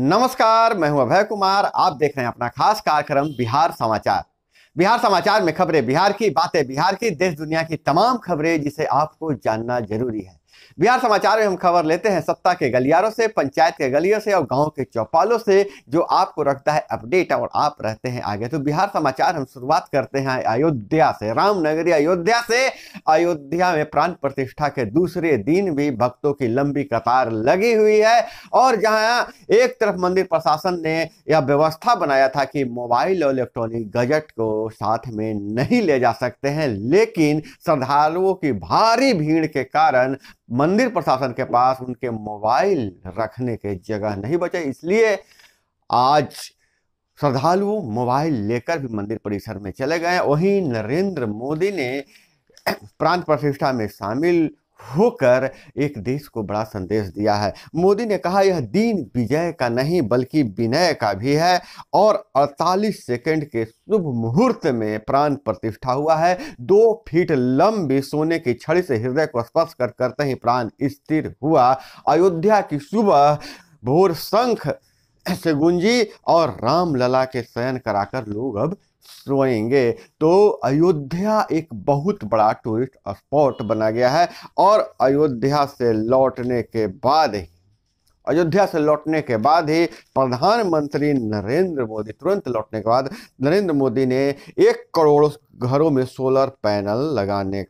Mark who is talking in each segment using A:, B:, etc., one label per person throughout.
A: नमस्कार, मैं हूं अभय कुमार। आप देख रहे हैं अपना खास कार्यक्रम बिहार समाचार। बिहार समाचार में खबरें बिहार की, बातें बिहार की, देश दुनिया की तमाम खबरें जिसे आपको जानना जरूरी है। बिहार समाचार में हम खबर लेते हैं सत्ता के गलियारों से, पंचायत के गलियों से और गांव के चौपालों से, जो आपको रखता है अपडेट और आप रहते हैं आगे। तो बिहार समाचार हम शुरुआत करते हैं अयोध्या से, रामनगरी अयोध्या से। अयोध्या में प्राण प्रतिष्ठा के दूसरे दिन भी भक्तों की लंबी कतार लगी हुई है और जहां एक तरफ मंदिर प्रशासन ने यह व्यवस्था बनाया था कि मोबाइल और इलेक्ट्रॉनिक गैजेट को साथ में नहीं ले जा सकते हैं, लेकिन श्रद्धालुओं की भारी भीड़ के कारण मंदिर प्रशासन के पास उनके मोबाइल रखने के जगह नहीं बचे। इसलिए आज श्रद्धालु मोबाइल लेकर भी मंदिर परिसर में चले गए। वहीं नरेंद्र मोदी ने प्राण प्रतिष्ठा में शामिल होकर एक देश को बड़ा संदेश दिया है। मोदी ने कहा, यह दिन विजय का नहीं बल्कि विनय का भी है और 48 सेकंड के शुभ मुहूर्त में प्राण प्रतिष्ठा हुआ है। 2 फीट लंबी सोने की छड़ी से हृदय को स्पर्श करते ही प्राण स्थिर हुआ। अयोध्या की सुबह भोर शंख से गूंजी और रामलला के शयन कराकर लोग अब सोएंगे। तो अयोध्या एक बहुत बड़ा टूरिस्ट स्पॉट बना गया है और अयोध्या से लौटने के बाद ही प्रधानमंत्री नरेंद्र मोदी तुरंत लौटने के बाद नरेंद्र मोदी ने 1 करोड़ घरों में सोलर पैनल लगाने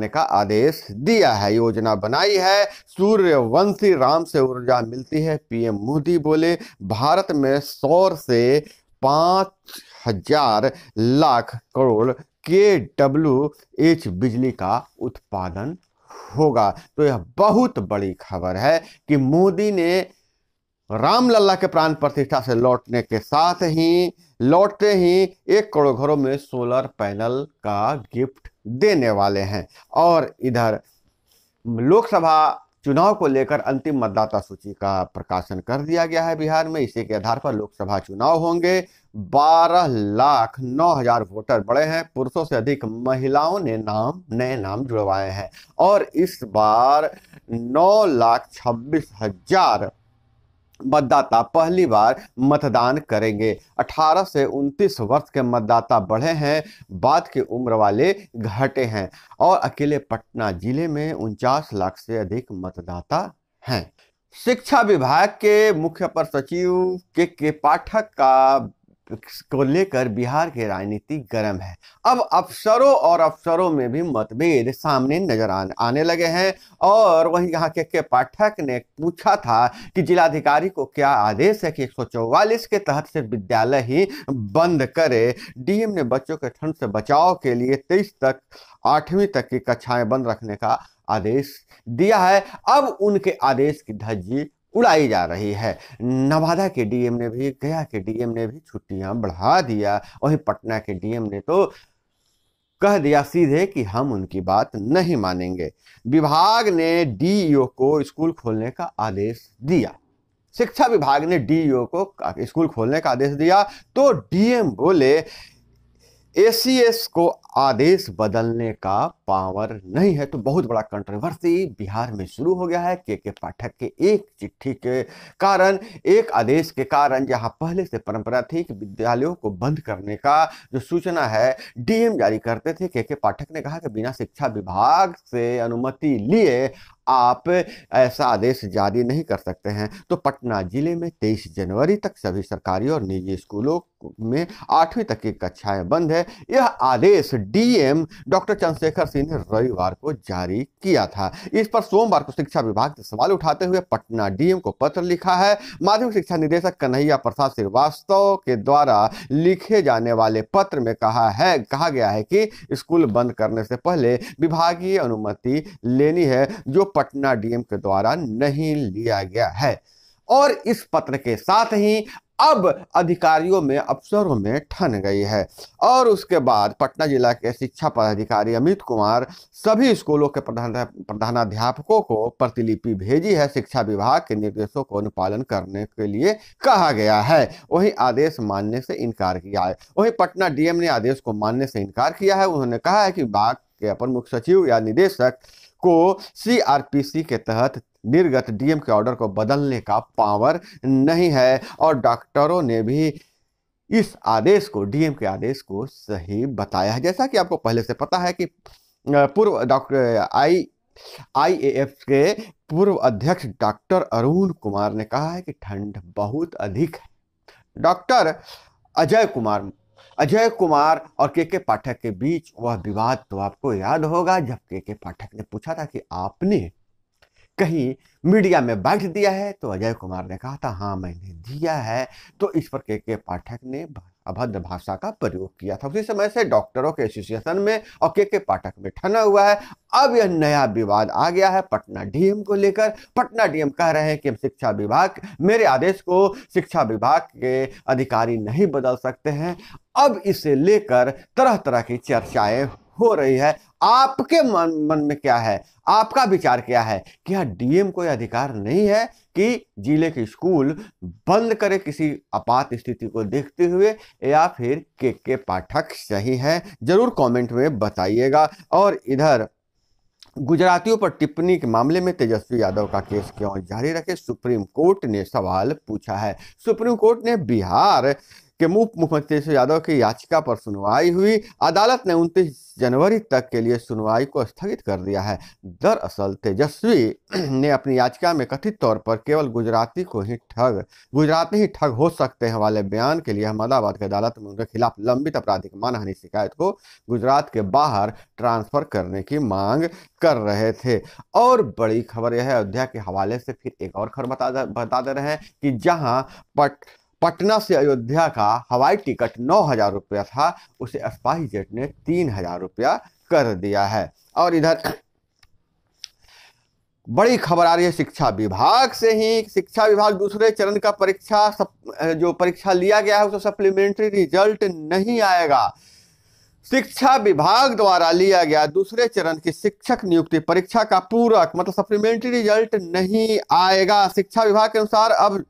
A: का आदेश दिया है, योजना बनाई है। सूर्यवंशी राम से ऊर्जा मिलती है, पीएम मोदी बोले। भारत में सौर से 5,000 लाख करोड़ KWH बिजली का उत्पादन होगा। तो यह बहुत बड़ी खबर है कि मोदी ने रामलला के प्राण प्रतिष्ठा से लौटते ही 1 करोड़ घरों में सोलर पैनल का गिफ्ट देने वाले हैं। और इधर लोकसभा चुनाव को लेकर अंतिम मतदाता सूची का प्रकाशन कर दिया गया है बिहार में। इसी के आधार पर लोकसभा चुनाव होंगे। 12,09,000 वोटर बढ़े हैं। पुरुषों से अधिक महिलाओं ने नए नाम जुड़वाए हैं और इस बार 9,26,000 मतदाता पहली बार मतदान करेंगे। 18 से 29 वर्ष के मतदाता बढ़े हैं, बाद की उम्र वाले घटे हैं और अकेले पटना जिले में 49 लाख से अधिक मतदाता हैं। शिक्षा विभाग के मुख्य अपर सचिव के पाठक को लेकर बिहार की राजनीति गर्म है। अब अफसरों में भी मतभेद सामने नजर आने लगे हैं और वहीं यहाँ के पाठक ने पूछा था कि जिलाधिकारी को क्या आदेश है कि 144 के तहत सिर्फ विद्यालय ही बंद करे। डीएम ने बच्चों के ठंड से बचाव के लिए 23 तक 8वीं तक की कक्षाएं बंद रखने का आदेश दिया है। अब उनके आदेश की धज्जी उड़ाई जा रही है। नवादा के डीएम ने भी, गया के डीएम ने भी छुट्टियां बढ़ा दिया। वहीं पटना के डीएम ने तो कह दिया सीधे कि हम उनकी बात नहीं मानेंगे। विभाग ने डीईओ को स्कूल खोलने का आदेश दिया। शिक्षा विभाग ने डीईओ को स्कूल खोलने का आदेश दिया तो डीएम बोले एसीएस को आदेश बदलने का पावर नहीं है। तो बहुत बड़ा कंट्रोवर्सी बिहार में शुरू हो गया है के पाठक के एक चिट्ठी के कारण, एक आदेश के कारण। जहां पहले से परंपरा थी कि विद्यालयों को बंद करने का जो सूचना है डीएम जारी करते थे, के पाठक ने कहा कि बिना शिक्षा विभाग से अनुमति लिए आप ऐसा आदेश जारी नहीं कर सकते हैं। तो पटना जिले में 23 जनवरी तक सभी सरकारी और निजी स्कूलों में 8वीं तक की कक्षाएं बंद है। यह आदेश डीएम डॉक्टर चंद्रशेखर सिंह ने रविवार को जारी किया था। इस पर सोमवार को शिक्षा विभाग से सवाल उठाते हुए पटना डीएम को पत्र लिखा है। माध्यमिक शिक्षा निदेशक कन्हैया प्रसाद श्रीवास्तव के द्वारा लिखे जाने वाले पत्र में कहा गया है कि स्कूल बंद करने से पहले विभागीय अनुमति लेनी है, जो पटना डीएम के द्वारा नहीं लिया गया है। और इस पत्र के साथ ही अब अधिकारियों में, अफसरों में ठन गई है। और उसके बाद पटना जिला के शिक्षा पदाधिकारी अमित कुमार सभी स्कूलों के प्रधानाध्यापकों को प्रतिलिपि भेजी है। शिक्षा विभाग के निर्देशों को अनुपालन करने के लिए कहा गया है। वहीं आदेश मानने से इनकार किया है। वहीं पटना डीएम ने आदेश को मानने से इनकार किया है। उन्होंने कहा है कि विभाग के अपर मुख्य सचिव या निदेशक को सीआरपीसी के तहत निर्गत डीएम के ऑर्डर को बदलने का पावर नहीं है और डॉक्टरों ने भी इस आदेश को, डीएम के आदेश को सही बताया है। जैसा कि आपको पहले से पता है कि पूर्व डॉक्टर आईएएफ के पूर्व अध्यक्ष डॉक्टर अरुण कुमार ने कहा है कि ठंड बहुत अधिक है। डॉक्टर अजय कुमार और के पाठक के बीच वह विवाद तो आपको याद होगा, जब के पाठक ने पूछा था कि आपने कहीं मीडिया में बैठ दिया है, तो अजय कुमार ने कहा था हाँ मैंने दिया है। तो इस पर के पाठक ने अभद्र भाषा का प्रयोग किया था। उसी समय से डॉक्टरों के एसोसिएशन में और के पाठक में ठना हुआ है। अब यह नया विवाद आ गया है पटना डीएम को लेकर। पटना डीएम कह रहे हैं कि हम शिक्षा विभाग, मेरे आदेश को शिक्षा विभाग के अधिकारी नहीं बदल सकते हैं। अब इसे लेकर तरह तरह की चर्चाएं हो रही है। आपके मन में क्या है, आपका विचार क्या है? क्या डीएम को अधिकार नहीं है कि जिले के स्कूल बंद करे किसी आपात स्थिति को देखते हुए, या फिर के पाठक सही है? जरूर कमेंट में बताइएगा। और इधर गुजरातियों पर टिप्पणी के मामले में तेजस्वी यादव का केस क्यों जारी रखे, सुप्रीम कोर्ट ने सवाल पूछा है। सुप्रीम कोर्ट ने बिहार के मुख्यमंत्री तेजस्वी यादव की याचिका पर सुनवाई हुई। अदालत ने 29 जनवरी तक के लिए सुनवाई को स्थगित कर दिया है। दरअसल तेजस्वी ने अपनी याचिका में कथित तौर पर केवल गुजराती ही ठग हो सकते हैं वाले बयान के लिए अहमदाबाद की अदालत में उनके खिलाफ लंबित आपराधिक मानहानि शिकायत को गुजरात के बाहर ट्रांसफर करने की मांग कर रहे थे। और बड़ी खबर यह है, अयोध्या के हवाले से फिर एक और खबर बता दे रहे हैं कि जहां पटना से अयोध्या का हवाई टिकट 9,000 रुपया था, उसे स्पाइस जेट ने 3,000 रुपया कर दिया है। और इधर बड़ी खबर आ रही है शिक्षा विभाग से ही। शिक्षा विभाग दूसरे चरण का परीक्षा लिया गया है, उसका सप्लीमेंट्री रिजल्ट नहीं आएगा। शिक्षा विभाग द्वारा लिया गया दूसरे चरण की शिक्षक नियुक्ति परीक्षा का पूरक मतलब सप्लीमेंट्री रिजल्ट नहीं आएगा। शिक्षा विभाग के अनुसार अब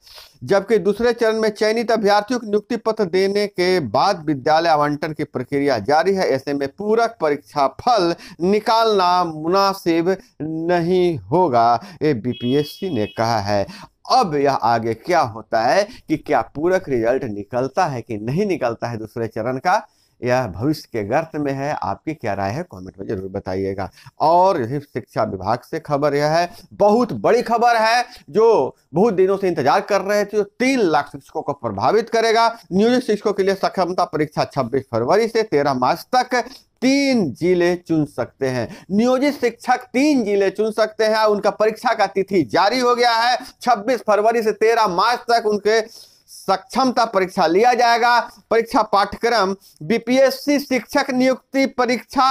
A: जबकि दूसरे चरण में चयनित अभ्यर्थियों को नियुक्ति पत्र देने के बाद विद्यालय आवंटन की प्रक्रिया जारी है। ऐसे में पूरक परीक्षा फल निकालना मुनासिब नहीं होगा, ये बीपीएससी ने कहा है। अब यह आगे क्या होता है कि क्या पूरक रिजल्ट निकलता है कि नहीं निकलता है दूसरे चरण का, यह भविष्य के गर्त में है। आपकी क्या राय है कमेंट में जरूर बताइएगा। और शिक्षा विभाग से खबर यह है, बहुत बड़ी खबर है जो बहुत दिनों से इंतजार कर रहे थे, जो 3 लाख शिक्षकों को प्रभावित करेगा। नियोजित शिक्षकों के लिए सक्षमता परीक्षा 26 फरवरी से 13 मार्च तक 3 जिले चुन सकते हैं। नियोजित शिक्षक 3 जिले चुन सकते हैं। उनका परीक्षा का तिथि जारी हो गया है। 26 फरवरी से 13 मार्च तक उनके सक्षमता परीक्षा लिया जाएगा। परीक्षा पाठ्यक्रम बीपीएससी शिक्षक नियुक्ति परीक्षा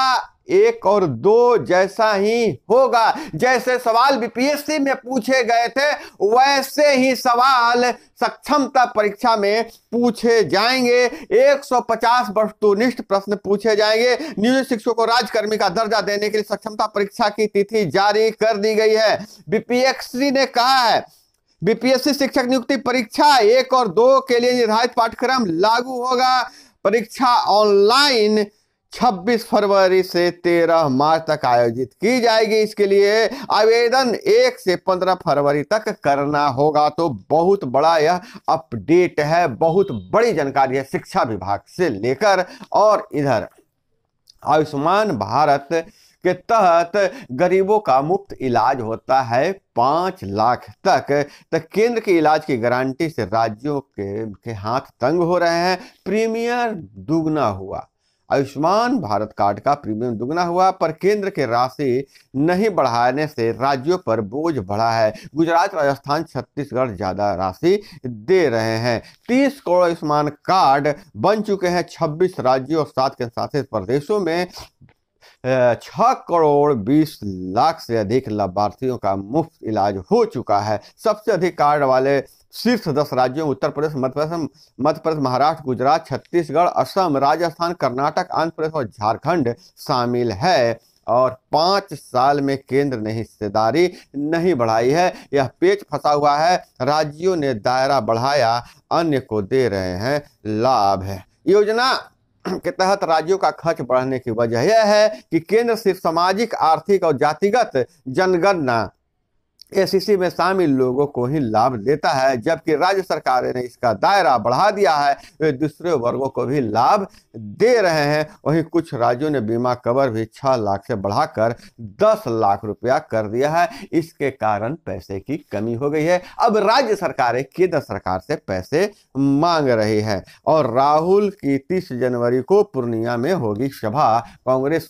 A: 1 और 2 जैसा ही होगा। जैसे सवाल बीपीएससी में पूछे गए थे वैसे ही सवाल सक्षमता परीक्षा में पूछे जाएंगे। 150 वस्तुनिष्ठ प्रश्न पूछे जाएंगे। नियोजित शिक्षकों को राज्यकर्मी का दर्जा देने के लिए सक्षमता परीक्षा की तिथि जारी कर दी गई है। बीपीएससी ने कहा है बीपीएससी शिक्षक नियुक्ति परीक्षा 1 और 2 के लिए निर्धारित पाठ्यक्रम लागू होगा। परीक्षा ऑनलाइन 26 फरवरी से 13 मार्च तक आयोजित की जाएगी। इसके लिए आवेदन 1 से 15 फरवरी तक करना होगा। तो बहुत बड़ा यह अपडेट है, बहुत बड़ी जानकारी है शिक्षा विभाग से लेकर। और इधर आयुष्मान भारत के तहत गरीबों का मुफ्त इलाज होता है 5 लाख तक केंद्र के इलाज की गारंटी से राज्यों के हाथ तंग हो रहे हैं। प्रीमियम दुगना हुआ, आयुष्मान भारत कार्ड का प्रीमियम दुगना हुआ, पर केंद्र के राशि नहीं बढ़ाने से राज्यों पर बोझ बढ़ा है। गुजरात, राजस्थान, छत्तीसगढ़ ज्यादा राशि दे रहे हैं। 30 करोड़ आयुष्मान कार्ड बन चुके हैं 26 राज्यों और 7 केंद्र शासित प्रदेशों में। 6 करोड़ 20 लाख से अधिक लाभार्थियों का मुफ्त इलाज हो चुका है। सबसे अधिक कार्ड वाले शीर्ष 10 राज्यों उत्तर प्रदेश, मध्य प्रदेश, महाराष्ट्र, गुजरात, छत्तीसगढ़, असम, राजस्थान, कर्नाटक, आंध्र प्रदेश और झारखंड शामिल है। और 5 साल में केंद्र ने हिस्सेदारी नहीं बढ़ाई है। यह पेच फंसा हुआ है। राज्यों ने दायरा बढ़ाया, अन्य को दे रहे हैं लाभ है। योजना के तहत राज्यों का खर्च बढ़ने की वजह यह है कि केंद्र सिर्फ सामाजिक, आर्थिक और जातिगत जनगणना एसईसी में शामिल लोगों को ही लाभ देता है, जबकि राज्य सरकारें ने इसका दायरा बढ़ा दिया है, वे दूसरे वर्गों को भी लाभ दे रहे हैं। वहीं कुछ राज्यों ने बीमा कवर भी 6 लाख से बढ़ाकर 10 लाख रुपया कर दिया है। इसके कारण पैसे की कमी हो गई है। अब राज्य सरकारें केंद्र सरकार से पैसे मांग रही है। और राहुल की 30 जनवरी को पूर्णिया में होगी सभा। कांग्रेस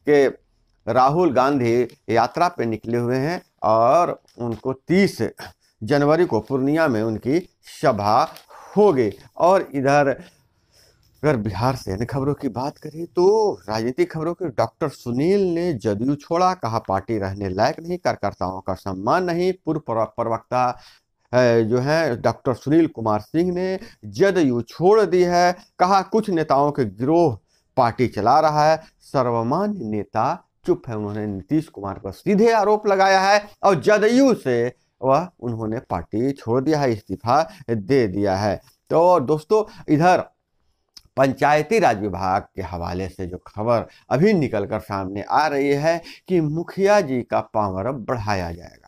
A: के राहुल गांधी यात्रा पे निकले हुए हैं और उनको 30 जनवरी को पूर्णिया में उनकी सभा होगी। और इधर अगर बिहार से अन्य खबरों की बात करें तो राजनीतिक खबरों के डॉक्टर सुनील ने जदयू छोड़ा, कहा पार्टी रहने लायक नहीं, कार्यकर्ताओं का सम्मान नहीं। पूर्व प्रवक्ता जो है डॉक्टर सुनील कुमार सिंह ने जदयू छोड़ दी है, कहा कुछ नेताओं के गिरोह पार्टी चला रहा है। सर्वमान्य नेता चुप है। उन्होंने नीतीश कुमार पर सीधे आरोप लगाया है और जदयू से वह उन्होंने पार्टी छोड़ दिया है, इस्तीफा दे दिया है। तो दोस्तों इधर पंचायती राज विभाग के हवाले से जो खबर अभी निकलकर सामने आ रही है कि मुखिया जी का पावर अब बढ़ाया जाएगा।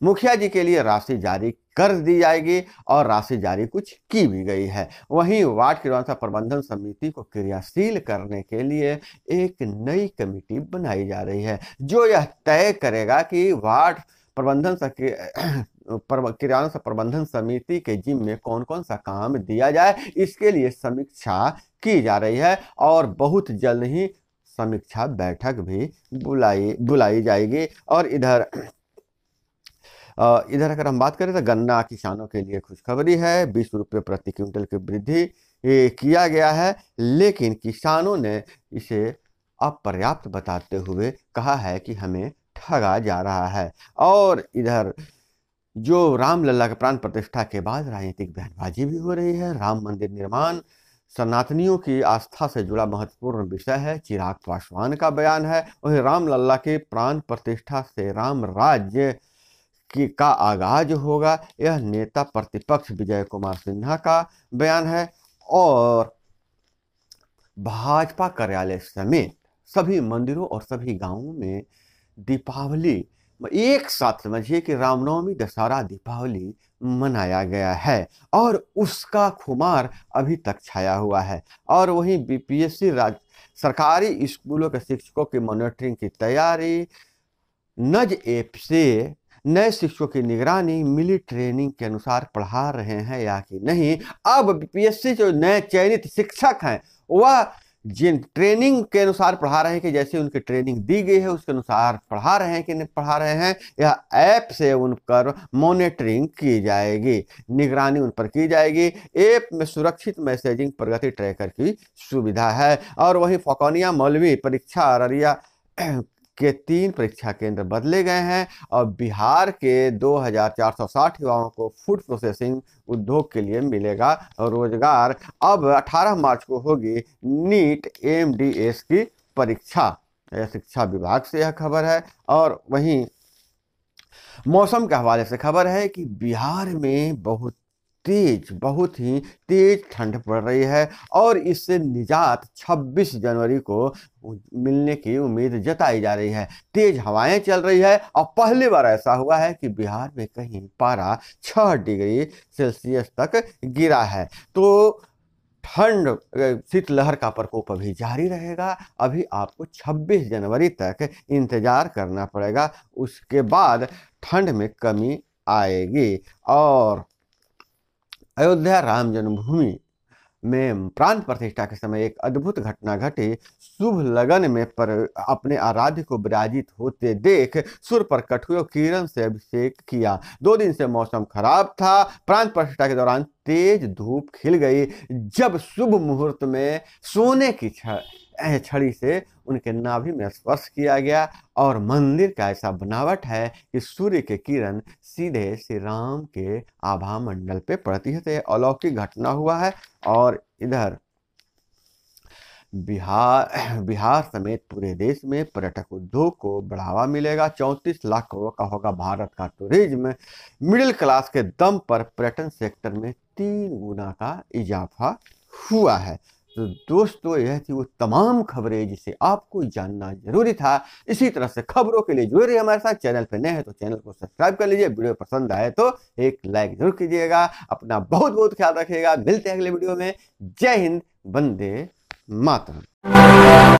A: मुखिया जी के लिए राशि जारी कर दी जाएगी और राशि जारी कुछ की भी गई है। वहीं वार्ड किराना प्रबंधन समिति को क्रियाशील करने के लिए एक नई कमेटी बनाई जा रही है, जो यह तय करेगा कि वार्ड किराना प्रबंधन समिति के जिम्मे में कौन कौन सा काम दिया जाए। इसके लिए समीक्षा की जा रही है और बहुत जल्द ही समीक्षा बैठक भी बुलाई जाएगी। और इधर अगर हम बात करें तो गन्ना किसानों के लिए खुशखबरी है। 20 रुपये प्रति क्विंटल की वृद्धि किया गया है, लेकिन किसानों ने इसे अपर्याप्त बताते हुए कहा है कि हमें ठगा जा रहा है। और इधर जो रामलला के प्राण प्रतिष्ठा के बाद राजनीतिक बयानबाजी भी हो रही है। राम मंदिर निर्माण सनातनियों की आस्था से जुड़ा महत्वपूर्ण विषय है, चिराग पासवान का बयान है। वही रामलला के प्राण प्रतिष्ठा से राम राज्य का आगाज होगा, यह नेता प्रतिपक्ष विजय कुमार सिन्हा का बयान है। और भाजपा कार्यालय समेत सभी मंदिरों और सभी गांवों में दीपावली एक साथ समझिए कि रामनवमी, दशहरा, दीपावली मनाया गया है और उसका खुमार अभी तक छाया हुआ है। और वहीं बीपीएससी सरकारी स्कूलों के शिक्षकों की मॉनिटरिंग की तैयारी, नज ऐप से नए शिक्षकों की निगरानी, मिली ट्रेनिंग के अनुसार पढ़ा रहे हैं या कि नहीं। अब बीपीएससी जो नए चयनित शिक्षक हैं वह जिन ट्रेनिंग के अनुसार पढ़ा रहे हैं कि जैसे उनकी ट्रेनिंग दी गई है उसके अनुसार पढ़ा रहे हैं कि नहीं पढ़ा रहे हैं, यह ऐप से उन पर मॉनिटरिंग की जाएगी, निगरानी उन पर की जाएगी। ऐप में सुरक्षित मैसेजिंग, प्रगति ट्रैकर की सुविधा है। और वहीं फौकानिया मौलवी परीक्षा अररिया के 3 परीक्षा केंद्र बदले गए हैं और बिहार के 2460 युवाओं को फूड प्रोसेसिंग उद्योग के लिए मिलेगा रोजगार। अब 18 मार्च को होगी नीट एमडीएस की परीक्षा। शिक्षा विभाग से यह खबर है। और वहीं मौसम के हवाले से खबर है कि बिहार में बहुत ही तेज ठंड पड़ रही है और इससे निजात 26 जनवरी को मिलने की उम्मीद जताई जा रही है। तेज हवाएं चल रही है और पहली बार ऐसा हुआ है कि बिहार में कहीं पारा 6 डिग्री सेल्सियस तक गिरा है। तो ठंड, शीतलहर का प्रकोप अभी जारी रहेगा। अभी आपको 26 जनवरी तक इंतजार करना पड़ेगा, उसके बाद ठंड में कमी आएगी। और अयोध्या राम जन्मभूमि में प्राण प्रतिष्ठा के समय एक अद्भुत घटना घटी। शुभ लगन में अपने आराध्य को विराजित होते देख सुर पर कठुआ किरण से अभिषेक किया। 2 दिन से मौसम खराब था। प्राण प्रतिष्ठा के दौरान तेज धूप खिल गई, जब शुभ मुहूर्त में सोने की छड़ी से उनके नाभि में स्पर्श किया गया और मंदिर का ऐसा बनावट है कि सूर्य के किरण सीधे श्री राम के आभा मंडल पे पड़ती है। तो यह अलौकिक घटना हुआ है। और इधर बिहार समेत पूरे देश में पर्यटक उद्योग को बढ़ावा मिलेगा। 34 लाख करोड़ का होगा भारत का टूरिज्म। मिडिल क्लास के दम पर पर्यटन सेक्टर में 3 गुना का इजाफा हुआ है। तो दोस्तों यह थी वो तमाम खबरें जिसे आपको जानना जरूरी था। इसी तरह से खबरों के लिए जुड़े रहिए हमारे साथ। चैनल पर नए हैं तो चैनल को सब्सक्राइब कर लीजिए। वीडियो पसंद आए तो एक लाइक जरूर कीजिएगा। अपना बहुत बहुत ख्याल रखिएगा। मिलते हैं अगले वीडियो में। जय हिंद, वंदे मातरम।